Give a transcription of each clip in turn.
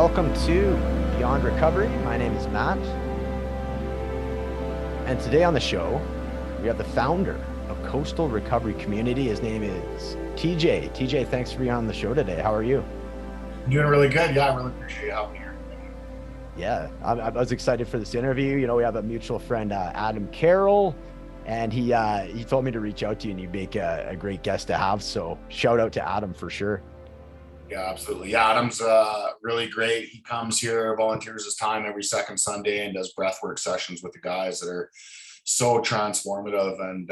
welcome to Beyond Recovery. My name is Matt. And today on the show, we have the founder of Coastal Recovery Community. His name is TJ. TJ, thanks for being on the show today. How are you? I'm doing really good. Yeah, I really appreciate you having me here. Yeah, I was excited for this interview. You know, we have a mutual friend, Adam Carroll, and he told me to reach out to you, and you make a great guest to have. So shout out to Adam for sure. Yeah, absolutely. Yeah, Adam's really great. He comes here, volunteers his time every second Sunday, and does breathwork sessions with the guys that are so transformative, and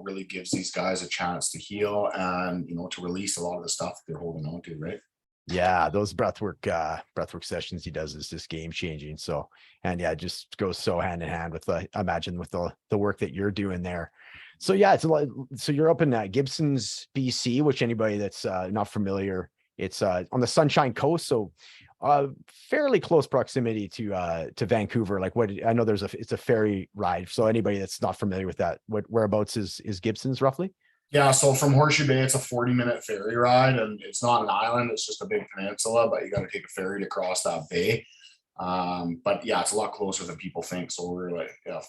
really gives these guys a chance to heal and to release a lot of the stuff that they're holding on to. Right. Yeah, those breathwork sessions he does is just game changing. So, and yeah, it just goes so hand in hand with I imagine with the work that you're doing there. So yeah, it's a lot. So you're up in Gibsons, BC, which anybody that's not familiar, it's on the Sunshine Coast. So fairly close proximity to Vancouver. Like what I know it's a ferry ride. So anybody that's not familiar with that, whereabouts is Gibsons roughly? Yeah, so from Horseshoe Bay, it's a 40-minute ferry ride, and it's not an island, it's just a big peninsula, but you got to take a ferry to cross that bay. But yeah, it's a lot closer than people think. So we're like, yeah,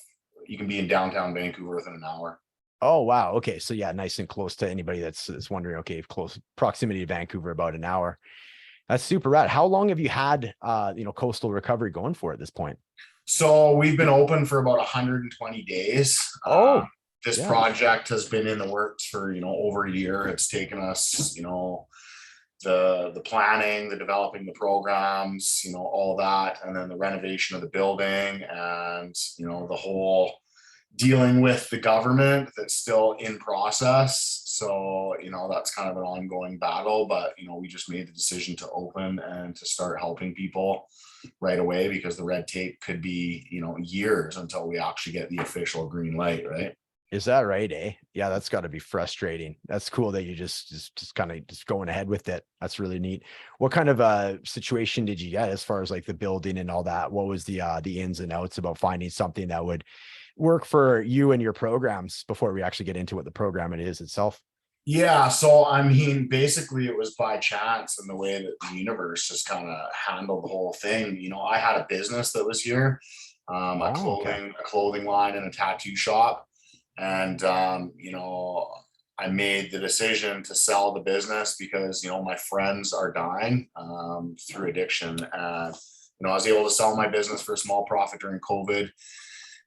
you can be in downtown Vancouver within an hour. Oh, wow. Okay. So yeah, nice and close to anybody that's wondering, okay, close proximity to Vancouver, about an hour. That's super rad. How long have you had, Coastal Recovery going for at this point? So we've been open for about 120 days. Oh, This yeah. project has been in the works for over a year. It's taken us the planning, the developing the programs, all that, and then the renovation of the building, and the whole dealing with the government that's still in process. So that's kind of an ongoing battle, but we just made the decision to open and to start helping people right away, because the red tape could be years until we actually get the official green light, right? Is that right? Eh? Yeah, that's got to be frustrating. That's cool that you just kind of just going ahead with it. That's really neat. What kind of situation did you get as far as like the building and all that? What was the ins and outs about finding something that would work for you and your programs before we actually get into what the program it is itself? Yeah, so I mean, basically it was by chance, and the way that the universe just kind of handled the whole thing. I had a business that was here, a Oh, okay. clothing line and a tattoo shop. And I made the decision to sell the business because my friends are dying through addiction. And I was able to sell my business for a small profit during COVID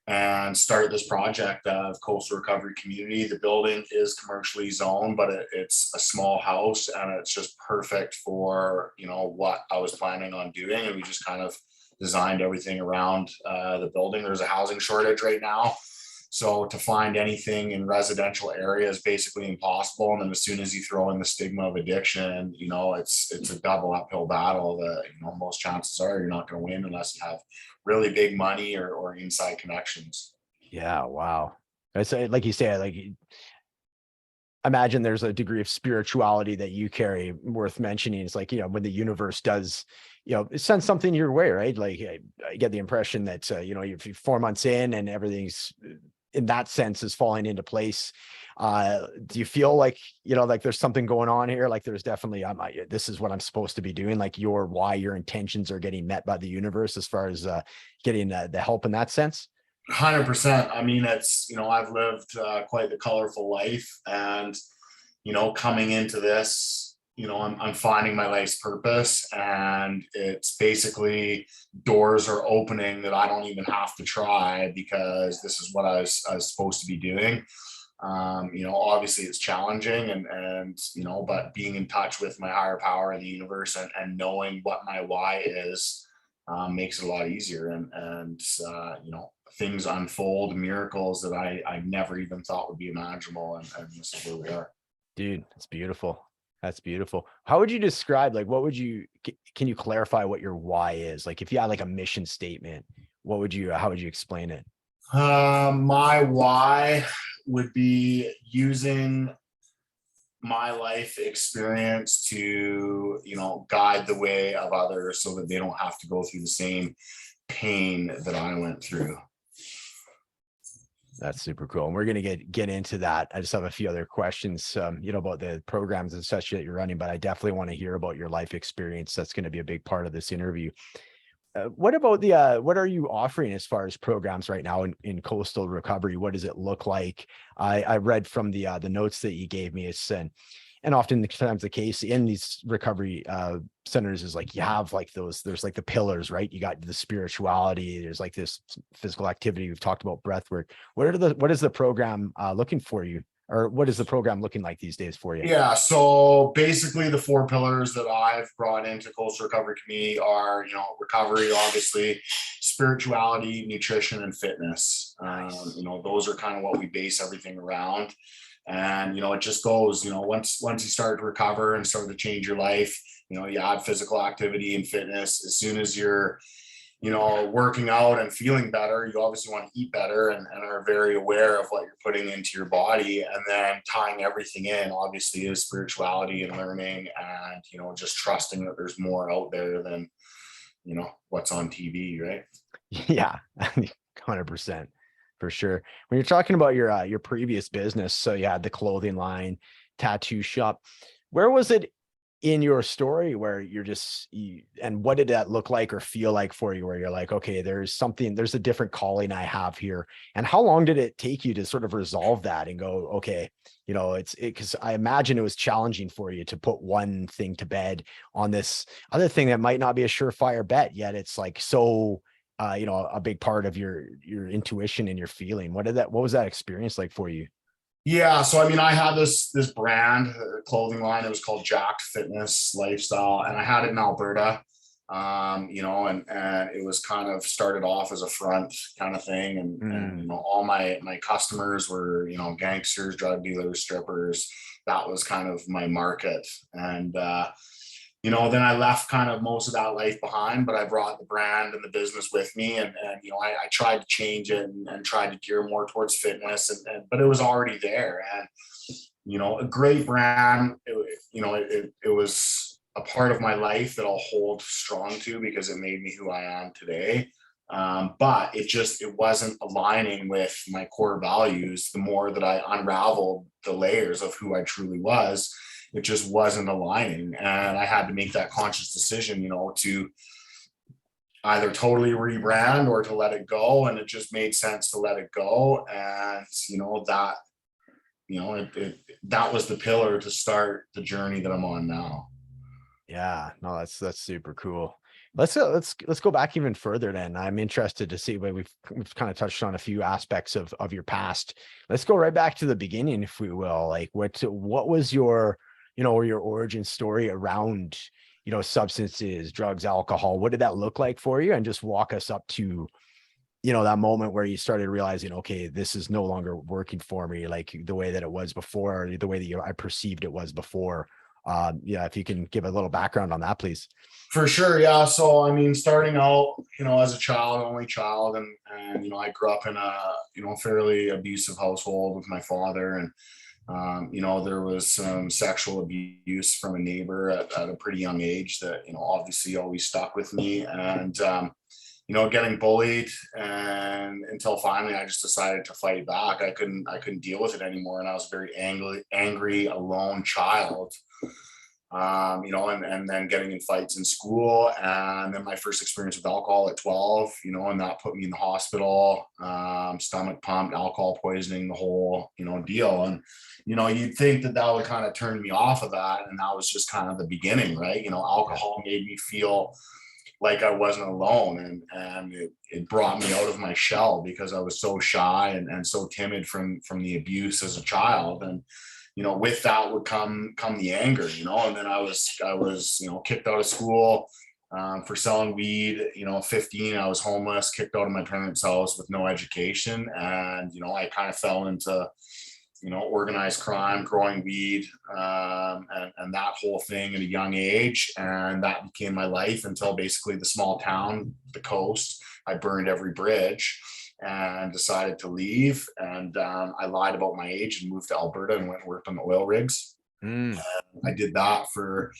and start this project of Coastal Recovery Community. The building is commercially zoned, but it's a small house, and it's just perfect for what I was planning on doing. And we just kind of designed everything around the building. There's a housing shortage right now, so to find anything in residential area is basically impossible. And then as soon as you throw in the stigma of addiction, it's a double uphill battle that, most chances are you're not going to win unless you have really big money or inside connections. Yeah, wow. I say, like you say, like imagine there's a degree of spirituality that you carry worth mentioning. It's like, when the universe does, it sends something your way, right? Like I get the impression that, if you're 4 months in and everything's in that sense is falling into place. Do you feel like, like there's something going on here? Like there's definitely, this is what I'm supposed to be doing. Like your intentions are getting met by the universe as far as getting the help in that sense. 100%. I mean, it's, I've lived quite the colorful life, and, coming into this, I'm finding my life's purpose, and it's basically doors are opening that I don't even have to try, because this is what I was supposed to be doing. Obviously it's challenging, and but being in touch with my higher power in the universe, and knowing what my why is, makes it a lot easier. And things unfold, miracles that I never even thought would be imaginable. And this is where we are. Dude, it's beautiful. That's beautiful. How would you describe, like, can you clarify what your why is? Like if you had like a mission statement, how would you explain it? My why would be using my life experience to, guide the way of others so that they don't have to go through the same pain that I went through. That's super cool. And we're going to get into that. I just have a few other questions, about the programs and such that you're running, but I definitely want to hear about your life experience. That's going to be a big part of this interview. What about what are you offering as far as programs right now in coastal recovery? What does it look like? I read from the notes that you gave me. It's and oftentimes the case in these recovery centers is like you have like there's like the pillars, right? You got the spirituality, there's like this physical activity. We've talked about breath work. What is the program looking for you? Or what is the program looking like these days for you? Yeah, so basically the 4 pillars that I've brought into coastal recovery community are, recovery, obviously, spirituality, nutrition, and fitness. Nice. Those are kind of what we base everything around. And, it just goes, once you start to recover and start to change your life, you add physical activity and fitness. As soon as you're working out and feeling better, you obviously want to eat better and are very aware of what you're putting into your body. And then tying everything in, obviously, is spirituality and learning and, just trusting that there's more out there than, what's on TV, right? Yeah, 100% for sure. When you're talking about your previous business, so you had the clothing line, tattoo shop, where was it in your story where and what did that look like or feel like for you, where you're like, okay, there's a different calling I have here? And how long did it take you to sort of resolve that and go, okay, because I imagine it was challenging for you to put one thing to bed on this other thing that might not be a surefire bet, yet it's like so a big part of your intuition and your feeling. What was that experience like for you? Yeah, so I mean, I had this brand clothing line. It was called Jacked Fitness Lifestyle, and I had it in Alberta. And it was kind of started off as a front kind of thing, and all my customers were gangsters, drug dealers, strippers. That was kind of my market, and then I left kind of most of that life behind, but I brought the brand and the business with me. And I tried to change it and tried to gear more towards fitness, but it was already there. And, a great brand, it was a part of my life that I'll hold strong to because it made me who I am today. But it wasn't aligning with my core values. The more that I unraveled the layers of who I truly was, it just wasn't aligning. And I had to make that conscious decision, to either totally rebrand or to let it go. And it just made sense to let it go. And, that was the pillar to start the journey that I'm on now. Yeah, no, that's super cool. Let's go back even further then. I'm interested to see, but we've kind of touched on a few aspects of your past. Let's go right back to the beginning, if we will. Like what was your your origin story around, substances, drugs, alcohol? What did that look like for you? And just walk us up to, that moment where you started realizing, okay, this is no longer working for me, like the way that it was before, the way that I perceived it was before. If you can give a little background on that, please. For sure. Yeah. So, I mean, starting out, as a child, only child, and I grew up in a, fairly abusive household with my father. And, there was some sexual abuse from a neighbor at a pretty young age that, obviously always stuck with me. And, getting bullied, and until finally I just decided to fight back. I couldn't deal with it anymore. And I was a very angry, alone child. And then getting in fights in school, and then my first experience with alcohol at 12, and that put me in the hospital, stomach pumped, alcohol poisoning, the whole, deal. And, you'd think that would kind of turn me off of that. And that was just kind of the beginning, right? Alcohol made me feel like I wasn't alone, and it brought me out of my shell because I was so shy and so timid from the abuse as a child. And with that would come the anger, and then I was kicked out of school for selling weed. 15, I was homeless, kicked out of my parents' house with no education. And, I kind of fell into, organized crime, growing weed, and that whole thing at a young age. And that became my life until basically the small town, the coast. I burned every bridge and decided to leave. And I lied about my age and moved to Alberta and went and worked on the oil rigs. I did that for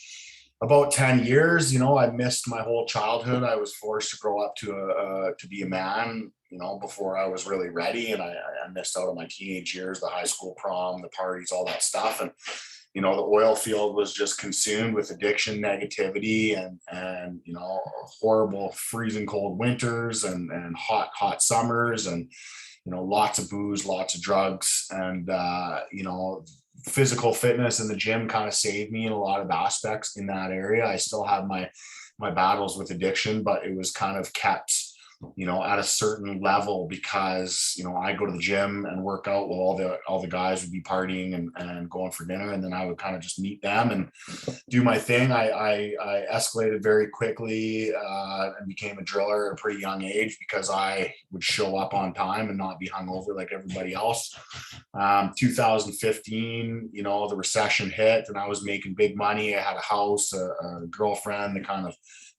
about 10 years. I missed my whole childhood. I was forced to grow up to be a man, before I was really ready. And I missed out on my teenage years, the high school prom, the parties, all that stuff. And, the oil field was just consumed with addiction, negativity, and horrible freezing cold winters and hot summers, and, lots of booze, lots of drugs. And, physical fitness in the gym kind of saved me in a lot of aspects in that area. I still have my battles with addiction, but it was kind of kept, at a certain level, because, I go to the gym and work out while all the guys would be partying and going for dinner. And then I would kind of just meet them and do my thing. I escalated very quickly and became a driller at a pretty young age, because I would show up on time and not be hungover like everybody else. 2015, the recession hit and I was making big money. I had a house, a girlfriend,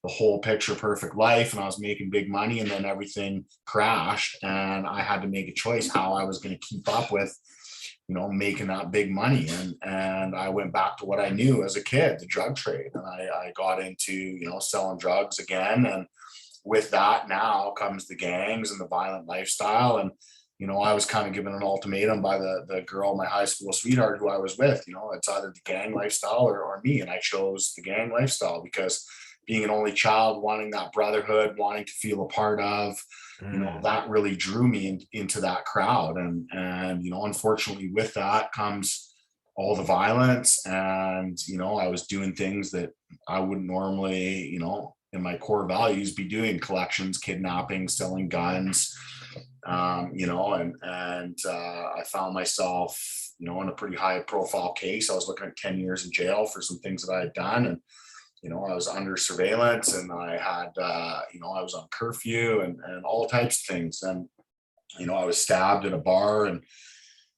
the whole picture perfect life, and I was making big money, and then everything crashed and I had to make a choice how I was going to keep up with making that big money. And I went back to what I knew as a kid, the drug trade. And I got into selling drugs again, and with that now comes the gangs and the violent lifestyle. And I was kind of given an ultimatum by the girl, my high school sweetheart who I was with. It's either the gang lifestyle or me. And I chose the gang lifestyle, because being an only child, wanting that brotherhood, wanting to feel a part of, that really drew me into that crowd. And unfortunately with that comes all the violence. And, I was doing things that I wouldn't normally, in my core values, be doing: collections, kidnapping, selling guns, and I found myself, in a pretty high profile case. I was looking at 10 years in jail for some things that I had done. And I was under surveillance, and I had, I was on curfew and all types of things. And, I was stabbed at a bar and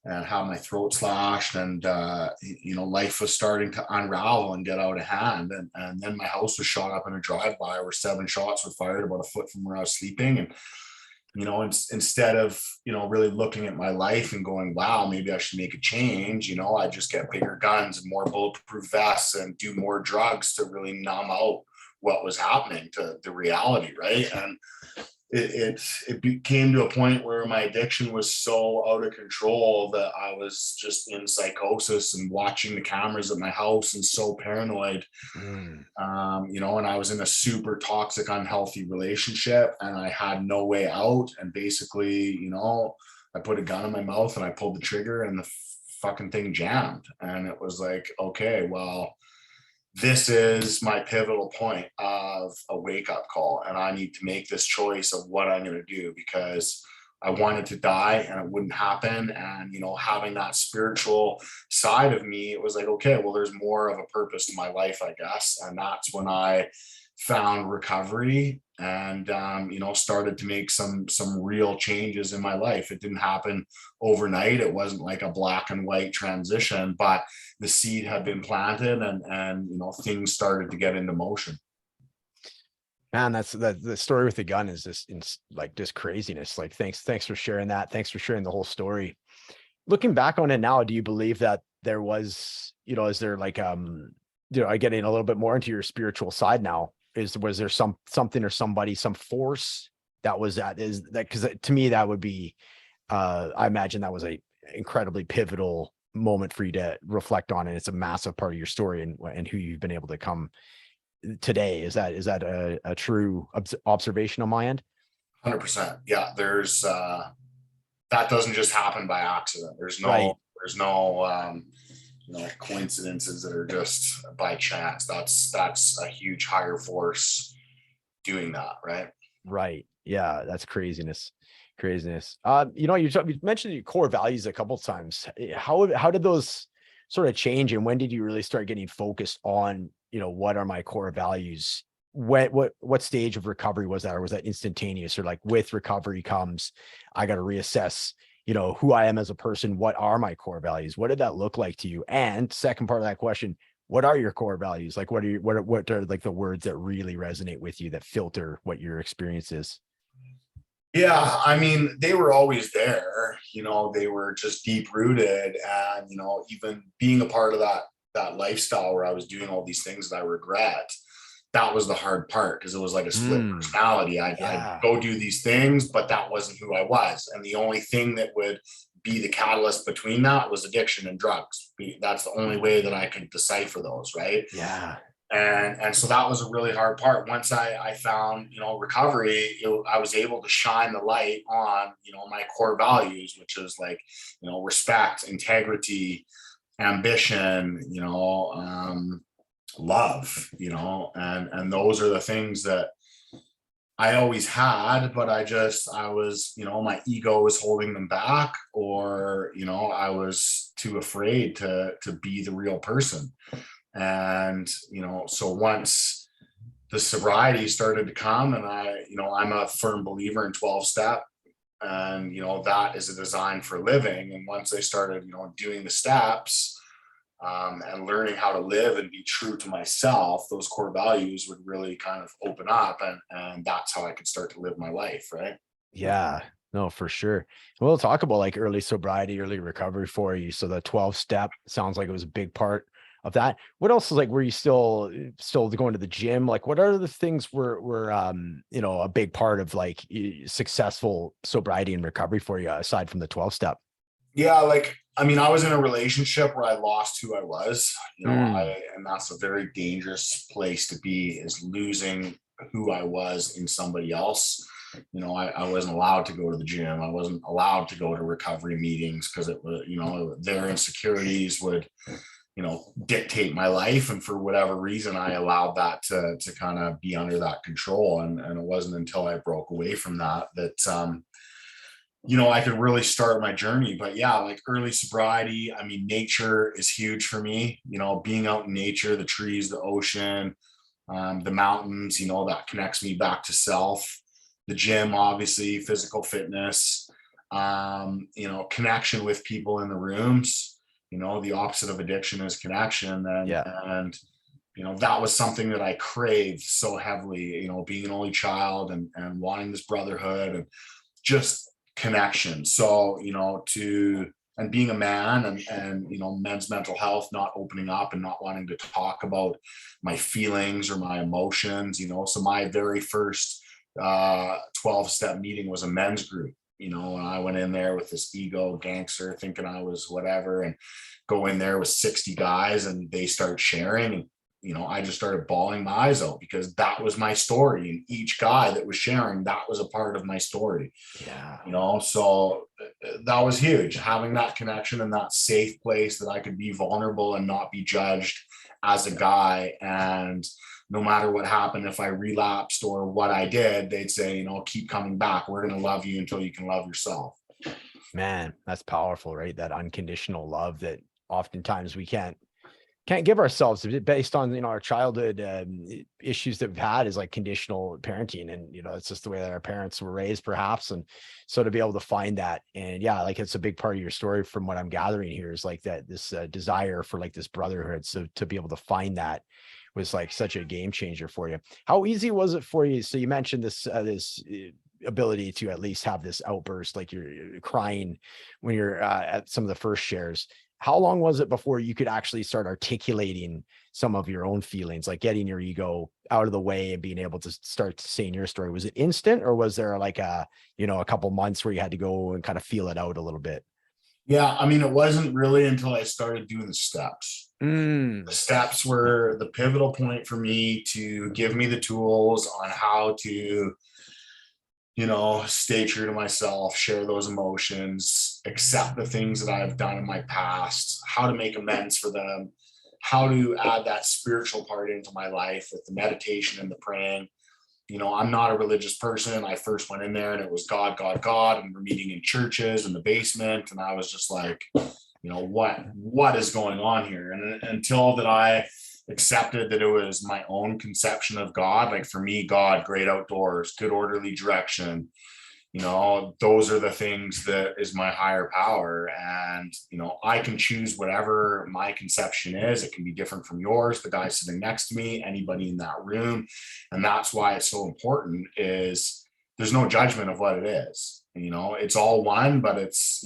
had my throat slashed, and, life was starting to unravel and get out of hand. And then my house was shot up in a drive-by where 7 shots were fired about a foot from where I was sleeping. And, instead of, really looking at my life and going, wow, maybe I should make a change, I just get bigger guns and more bulletproof vests and do more drugs to really numb out what was happening to the reality. Right. And it became to a point where my addiction was so out of control that I was just in psychosis and watching the cameras at my house and so paranoid. And I was in a super toxic, unhealthy relationship, and I had no way out. And basically, I put a gun in my mouth and I pulled the trigger, and the fucking thing jammed. And it was like, okay, well, this is my pivotal point of a wake-up call, and I need to make this choice of what I'm going to do, because I wanted to die and it wouldn't happen. And, having that spiritual side of me, it was like, okay, well, there's more of a purpose to my life, I guess. And that's when I found recovery and, started to make some real changes in my life. It didn't happen overnight. It wasn't like a black and white transition, but the seed had been planted, and things started to get into motion. Man, that's the story with the gun is just craziness. Like, thanks for sharing that. Thanks for sharing the whole story. Looking back on it now, do you believe that there was, is there like, getting a little bit more into your spiritual side now? Was there something or somebody, some force that was because to me, that would be, I imagine that was a incredibly pivotal moment for you to reflect on. And it's a massive part of your story and who you've been able to come today. Is that a true observation on my end? 100%. Yeah. There's, that doesn't just happen by accident. There's no, Right. there's no, coincidences that are just by chance. That's a huge higher force doing that. Right. Right. Yeah. That's craziness. You mentioned your core values a couple of times. How did those sort of change, and when did you really start getting focused on, what are my core values? What stage of recovery was that? Or was that instantaneous? Or like, with recovery comes, I got to reassess, who I am as a person. What are my core values? What did that look like to you? And second part of that question, what are your core values? Like, what are like the words that really resonate with you, that filter what your experience is? Yeah, I mean, they were always there, they were just deep rooted. And, even being a part of that that lifestyle where I was doing all these things that I regret, that was the hard part, because it was like a split personality. I'd Yeah. go do these things, but that wasn't who I was. And the only thing that would be the catalyst between that was addiction and drugs. That's the only way that I could decipher those, right? Yeah. And so that was a really hard part. Once I found, recovery, I was able to shine the light on, my core values, which is like, respect, integrity, ambition, love, and those are the things that I always had, but I was, my ego was holding them back, or, I was too afraid to be the real person. And, so once the sobriety started to come, and I'm a firm believer in 12 step, and, that is a design for living. And once I started, doing the steps, and learning how to live and be true to myself, those core values would really kind of open up, and that's how I could start to live my life. Right. Yeah, no, for sure. We'll talk about like early sobriety, early recovery for you. So the 12 step sounds like it was a big part of that. What else is like, were you still going to the gym? Like what are the things were a big part of like successful sobriety and recovery for you aside from the 12 step? Yeah, I was in a relationship where I lost who I was, and that's a very dangerous place to be, is losing who I was in somebody else. I wasn't allowed to go to the gym. I wasn't allowed to go to recovery meetings, because it was, their insecurities would, dictate my life. And for whatever reason, I allowed that to kind of be under that control. And it wasn't until I broke away from that I could really start my journey. But yeah, like early sobriety, nature is huge for me, being out in nature, the trees, the ocean, the mountains, that connects me back to self. The gym, obviously, physical fitness, connection with people in the rooms, the opposite of addiction is connection. And that was something that I craved so heavily, being an only child, and wanting this brotherhood and just connection. So, and being a man, and men's mental health, not opening up and not wanting to talk about my feelings or my emotions, so my very first 12-step meeting was a men's group, and I went in there with this ego gangster thinking I was whatever, and go in there with 60 guys, and they start sharing, and I just started bawling my eyes out, because that was my story. And each guy that was sharing, that was a part of my story. Yeah. So that was huge, having that connection and that safe place that I could be vulnerable and not be judged as a guy. And no matter what happened, if I relapsed or what I did, they'd say, keep coming back. We're going to love you until you can love yourself. Man, that's powerful, right? That unconditional love that oftentimes we can't give ourselves, based on our childhood issues that we've had, is like conditional parenting, and it's just the way that our parents were raised, perhaps. And so to be able to find that, and yeah, like it's a big part of your story from what I'm gathering here, is like that this desire for like this brotherhood. So to be able to find that was like such a game changer for you. How easy was it for you? So you mentioned this ability to at least have this outburst, like you're crying when you're at some of the first shares. How long was it before you could actually start articulating some of your own feelings, like getting your ego out of the way and being able to start saying your story? Was it instant, or was there like a couple months where you had to go and kind of feel it out a little bit? Yeah, it wasn't really until I started doing the steps. The steps were the pivotal point for me to give me the tools on how to stay true to myself, share those emotions, accept the things that I've done in my past, how to make amends for them, how to add that spiritual part into my life with the meditation and the praying. I'm not a religious person. I first went in there and it was God, God, God, and we're meeting in churches in the basement. And I was just like, what is going on here? And until that I accepted that it was my own conception of God, like for me, God, great outdoors, good orderly direction, those are the things that is my higher power. And I can choose whatever my conception is. It can be different from yours, the guy sitting next to me, anybody in that room. And that's why it's so important, is there's no judgment of what it is. It's all one, but it's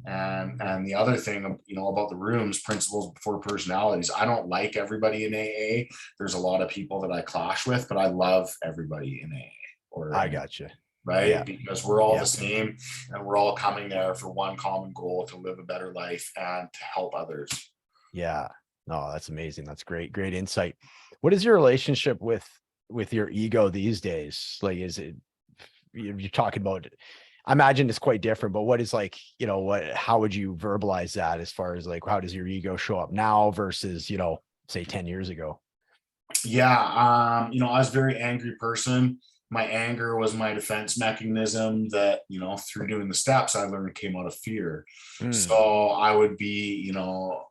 And the other thing, you know, about the rooms, principles before personalities. I don't like everybody in AA. There's a lot of people that I clash with, but I love everybody in AA. I gotcha. Right? Yeah. Because we're all Yeah. the same, and we're all coming there for one common goal, to live a better life and to help others. Yeah. No, that's amazing. That's great. Great insight. What is your relationship with your ego these days? Like, is it, you're talking about, I imagine it's quite different, but what is, like, you know, how would you verbalize that as far as, like, how does your ego show up now versus, you know, say 10 years ago? Yeah, you know, I was a very angry person. My anger was my defense mechanism that, you know, through doing the steps I learned came out of fear. Mm, So I would be, you know,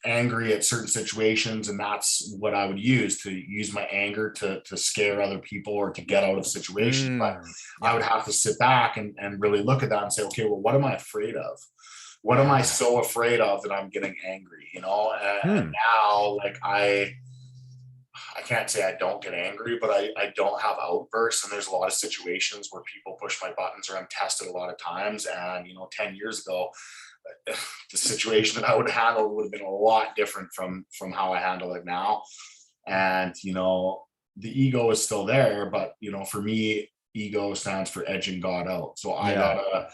angry at certain situations, and that's what I would use my anger to scare other people or to get out of situations. But I yeah. would have to sit back and really look at that and say, okay, well, what am I afraid of? What am I Yeah. so afraid of that I'm getting angry, you know? And Hmm. now, like, I can't say I don't get angry, but I don't have outbursts. And there's a lot of situations where people push my buttons, or I'm tested a lot of times. And, you know, 10 years ago, the situation that I would handle would have been a lot different from how I handle it now. And, you know, the ego is still there, but, you know, for me, ego stands for edging God out. So Yeah.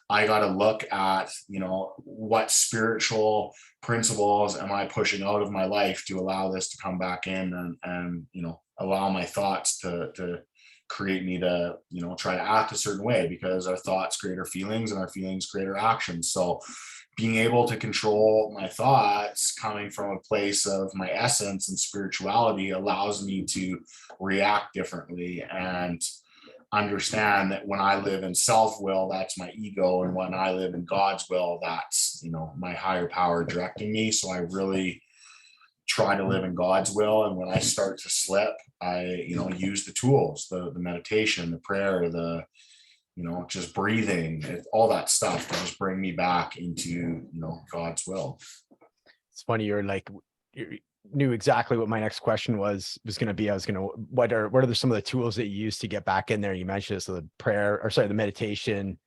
I gotta look at, you know, what spiritual principles am I pushing out of my life to allow this to come back in, and you know, allow my thoughts to create me to, you know, try to act a certain way, because our thoughts create our feelings, and our feelings create our actions. So being able to control my thoughts coming from a place of my essence and spirituality allows me to react differently, and understand that when I live in self-will, that's my ego, and when I live in God's will, that's, you know, my higher power directing me. So I really try to live in God's will. And when I start to slip, I, you know, use the tools, the meditation, the prayer, the, you know, just breathing, all that stuff to just bring me back into, you know, God's will. It's funny. You're like, you knew exactly what my next question was going to be. I was going to, what are some of the tools that you use to get back in there? You mentioned this, the prayer, or sorry, the meditation,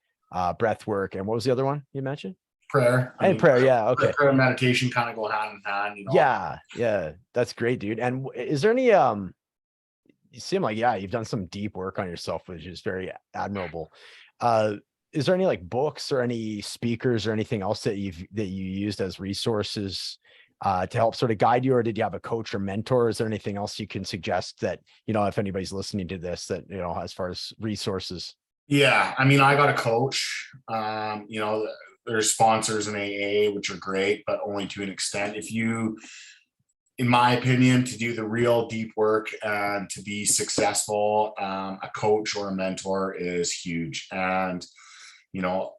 breath work. And what was the other one you mentioned? Prayer. I And mean, prayer. Yeah. Okay. prayer and meditation kind of go hand in hand, you know. Yeah. Yeah. That's great, dude. And is there any, you seem like, yeah, you've done some deep work on yourself, which is very admirable. Uh, is there any, like, books or any speakers or anything else that you used as resources to help sort of guide you, or did you have a coach or mentor? Is there anything else you can suggest that, you know, if anybody's listening to this, that, you know, as far as resources? Yeah, I mean, I got a coach. You know, there's sponsors in AA, which are great, but only to an extent. If you, in my opinion, to do the real deep work and to be successful, a coach or a mentor is huge. And, you know,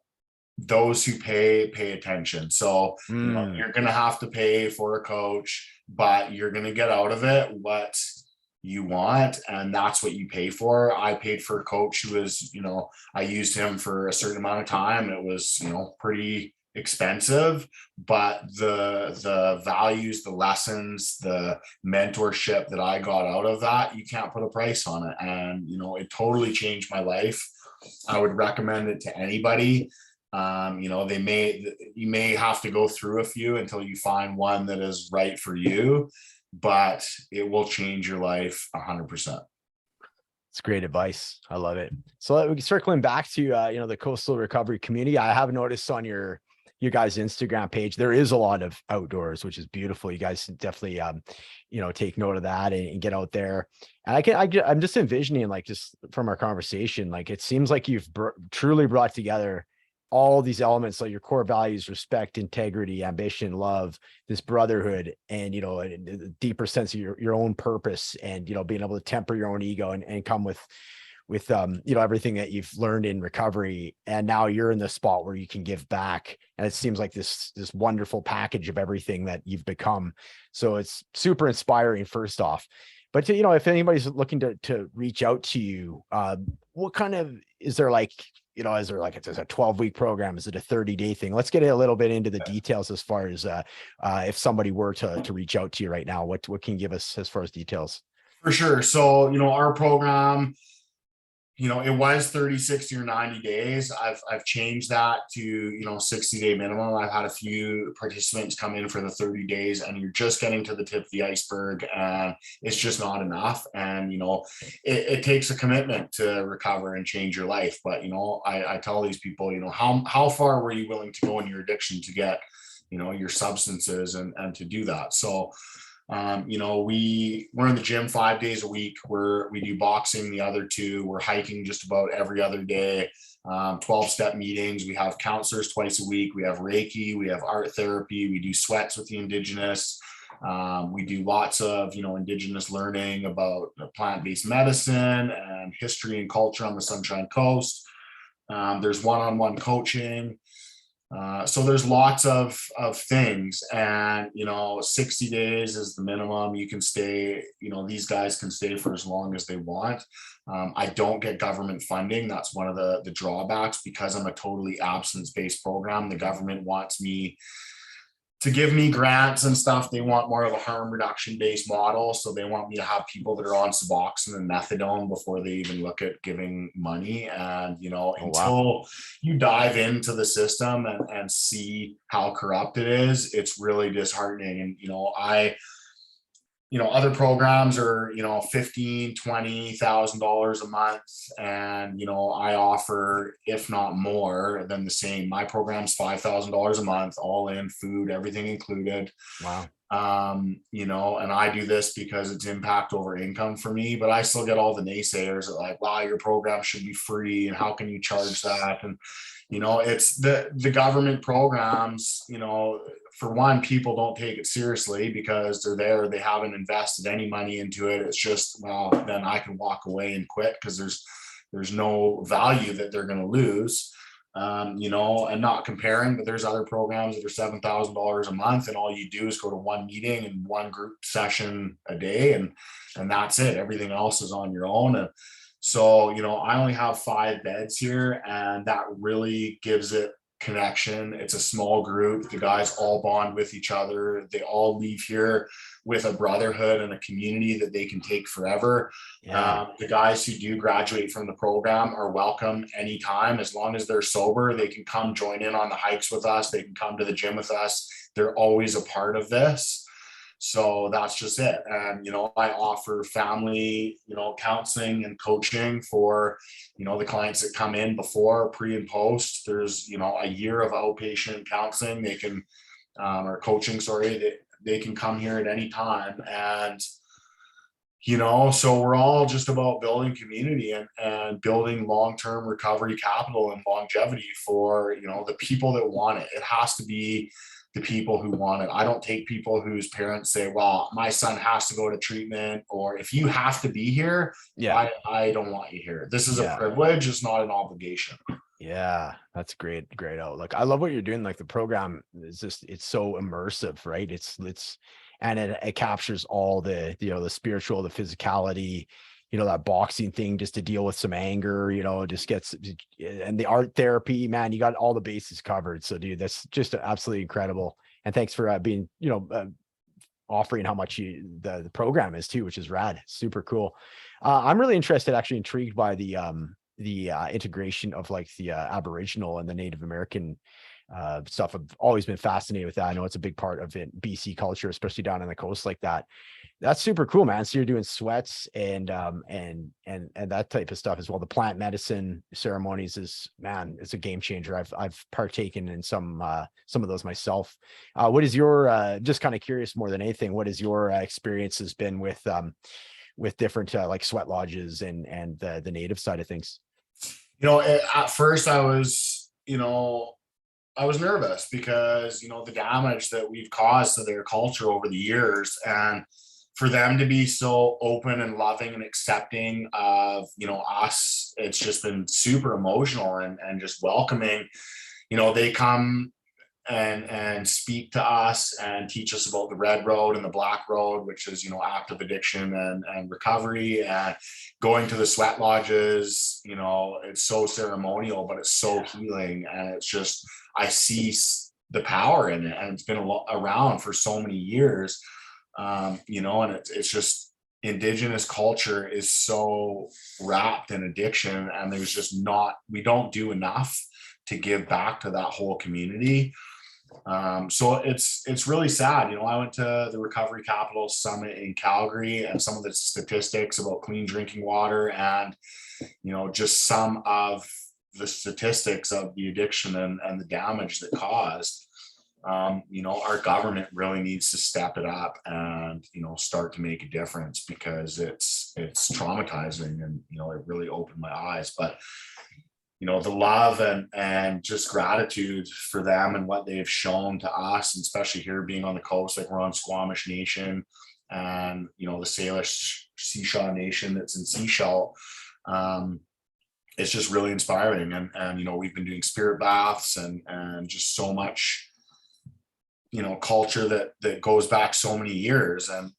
those who pay attention. So, you know, Mm, you're going to have to pay for a coach, but you're going to get out of it what you want, and that's what you pay for. I paid for a coach who was, you know, I used him for a certain amount of time. It was, you know, pretty expensive, but the values, the lessons, the mentorship that I got out of that, you can't put a price on it. And, you know, it totally changed my life. I would recommend it to anybody. You know, you may have to go through a few until you find one that is right for you, but it will change your life 100%. it's great advice. I love it. So circling back to, you know, the coastal recovery community, I have noticed on your guys' Instagram page, there is a lot of outdoors, which is beautiful. You guys definitely, you know, take note of that and get out there. And I'm just envisioning, like, just from our conversation, like, it seems like you've truly brought together all these elements, like your core values: respect, integrity, ambition, love, this brotherhood, and, you know, a deeper sense of your own purpose, and, you know, being able to temper your own ego and come with you know, everything that you've learned in recovery. And now you're in the spot where you can give back. And it seems like this wonderful package of everything that you've become. So it's super inspiring, first off. But to, you know, if anybody's looking to reach out to you, what kind of, is there, like, you know, is there, like, it's a 12-week program? Is it a 30-day thing? Let's get a little bit into the details as far as if somebody were to reach out to you right now, what can you give us as far as details? For sure. So, you know, our program, you know, it was 30, 60 or 90 days. I've changed that to, you know, 60-day minimum. I've had a few participants come in for the 30 days and you're just getting to the tip of the iceberg and it's just not enough. And, you know, it takes a commitment to recover and change your life. But, you know, I tell these people, you know, how far were you willing to go in your addiction to get, you know, your substances and to do that? So, you know, we're in the gym 5 days a week. We do boxing the other two. We're hiking just about every other day. 12-step meetings. We have counselors twice a week. We have Reiki. We have art therapy. We do sweats with the Indigenous. We do lots of, you know, Indigenous learning about plant-based medicine and history and culture on the Sunshine Coast. There's one-on-one coaching. So there's lots of things, and, you know, 60 days is the minimum. You can stay, you know, these guys can stay for as long as they want. I don't get government funding. That's one of the drawbacks, because I'm a totally abstinence-based program. The government wants me to give me grants and stuff. They want more of a harm reduction based model. So they want me to have people that are on Suboxone and methadone before they even look at giving money. And, you know, Oh, wow. until you dive into the system and see how corrupt it is, it's really disheartening. And, you know, other programs are, you know, $15,000-$20,000 a month. And, you know, I offer, if not more than the same. My program's $5,000 a month, all in, food, everything included. Wow. You know, and I do this because it's impact over income for me, but I still get all the naysayers that like, wow, your program should be free and how can you charge that? And, you know, it's the government programs, you know, for one, people don't take it seriously because they're there, they haven't invested any money into it. It's just, well, then I can walk away and quit because there's no value that they're going to lose. You know, and not comparing, but there's other programs that are $7,000 a month, and all you do is go to one meeting and one group session a day, and that's it. Everything else is on your own. And so, you know, I only have 5 beds here, and that really gives it connection. It's a small group. The guys all bond with each other. They all leave here with a brotherhood and a community that they can take forever. Yeah. The guys who do graduate from the program are welcome anytime. As long as they're sober, they can come join in on the hikes with us. They can come to the gym with us. They're always a part of this. So that's just it. And, you know, I offer family, you know, counseling and coaching for, you know, the clients that come in before, pre and post. There's, you know, a year of outpatient counseling. They can, or coaching, sorry, they can come here at any time. And, you know, so we're all just about building community and building long-term recovery capital and longevity for, you know, the people that want it. It has to be the people who want it. I don't take people whose parents say, well, my son has to go to treatment, or if you have to be here, Yeah. I don't want you here. This is a Yeah. privilege. It's not an obligation. Yeah, that's great. Great outlook. I love what you're doing. Like the program is just, it's so immersive, right? And it captures all the, you know, the spiritual, the physicality, you know, that boxing thing just to deal with some anger, you know, just gets, and the art therapy, man, you got all the bases covered. So dude, that's just absolutely incredible. And thanks for being, you know, offering how much the program is too, which is rad. Super cool. I'm really interested, actually intrigued by the integration of like the Aboriginal and the Native American stuff. I've always been fascinated with that. I know it's a big part of it, BC culture, especially down on the coast like that. That's super cool, man. So you're doing sweats and that type of stuff as well. The plant medicine ceremonies is, man, it's a game changer. I've partaken in some of those myself. What is your just kind of curious more than anything, what is your experience has been with different like sweat lodges and the native side of things? You know, at first I was, you know, I was nervous because, you know, the damage that we've caused to their culture over the years, and for them to be so open and loving and accepting of, you know, us, it's just been super emotional and just welcoming. You know, they come and speak to us and teach us about the red road and the black road, which is, you know, active addiction and recovery, and going to the sweat lodges. You know, it's so ceremonial, but it's so healing. And it's just, I see the power in it, and it's been around for so many years. You know, and it's just, Indigenous culture is so wrapped in addiction, and there's just we don't do enough to give back to that whole community. So it's really sad. I went to the Recovery Capital Summit in Calgary, and some of the statistics about clean drinking water, and just some of the statistics of the addiction and the damage that caused. Our government really needs to step it up and start to make a difference, because it's traumatizing, and it really opened my eyes. But the love and just gratitude for them and what they've shown to us, and especially here being on the coast, like we're on Squamish Nation, and the Salish SHEEHAN Nation that's in Seashell. It's just really inspiring, and we've been doing spirit baths and just so much culture that goes back so many years, and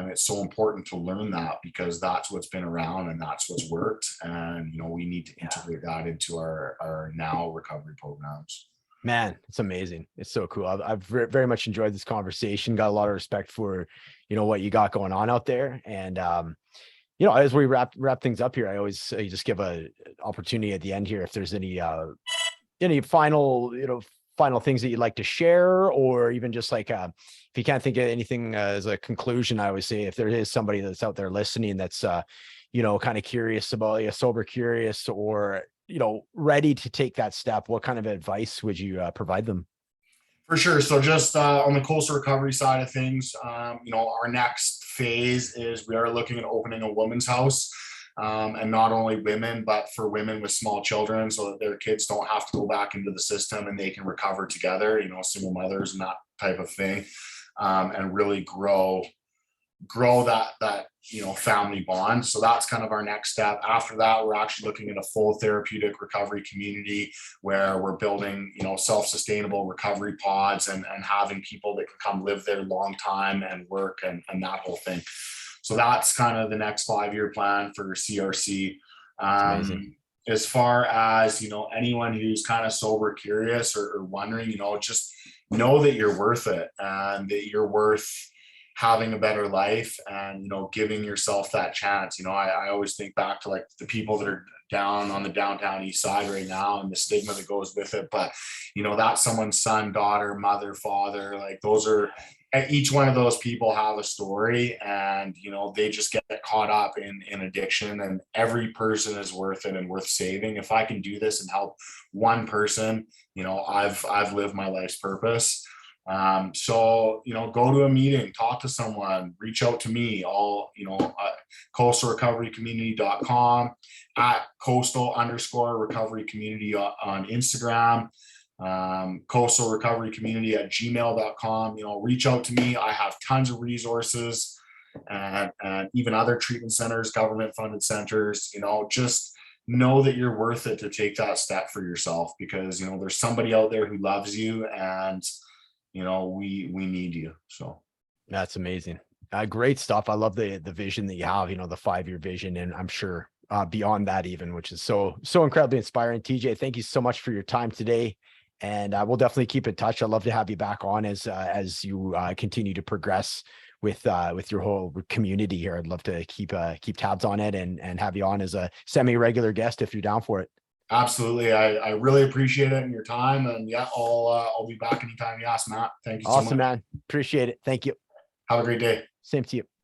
it's so important to learn that, because that's what's been around and that's what's worked, and we need to integrate that into our now recovery programs. Man, it's amazing. It's so cool. I've very much enjoyed this conversation. Got a lot of respect for what you got going on out there. And as we wrap things up here, I always just give a opportunity at the end here if there's any final things that you'd like to share, or even just like if you can't think of anything as a conclusion. I always say, if there is somebody that's out there listening that's kind of curious about sober curious, or ready to take that step, what kind of advice would you provide them? For sure. So just on the coastal recovery side of things, our next phase is we are looking at opening a women's house. And not only women, but for women with small children, so that their kids don't have to go back into the system, and they can recover together, single mothers and that type of thing, and really grow that family bond. So that's kind of our next step. After that, we're actually looking at a full therapeutic recovery community, where we're building self-sustainable recovery pods, and having people that can come live there long time and work, and that whole thing. So that's kind of the next 5-year plan for CRC. As far as, anyone who's kind of sober curious or wondering, just know that you're worth it, and that you're worth having a better life, and, giving yourself that chance. I always think back to like the people that are down on the downtown east side right now, and the stigma that goes with it. But, that's someone's son, daughter, mother, father, like each one of those people have a story, and they just get caught up in addiction, and every person is worth it and worth saving. If I can do this and help one person, I've lived my life's purpose. So go to a meeting, talk to someone, reach out to me, all coastalrecoverycommunity.com, at coastal_recovery community on Instagram, coastal recovery community at gmail.com. Reach out to me. I have tons of resources, and even other treatment centers, government funded centers. Just know that you're worth it to take that step for yourself, because there's somebody out there who loves you, and we need you. So that's amazing. Great stuff. I love the vision that you have, the 5-year vision, and I'm sure beyond that even, which is so incredibly inspiring. TJ, thank you so much for your time today. And we'll definitely keep in touch. I'd love to have you back on as you continue to progress with your whole community here. I'd love to keep tabs on it, and have you on as a semi-regular guest if you're down for it. Absolutely. I really appreciate it and your time. And yeah, I'll be back anytime you ask, Matt. Thank you so much. Awesome, man. Appreciate it. Thank you. Have a great day. Same to you.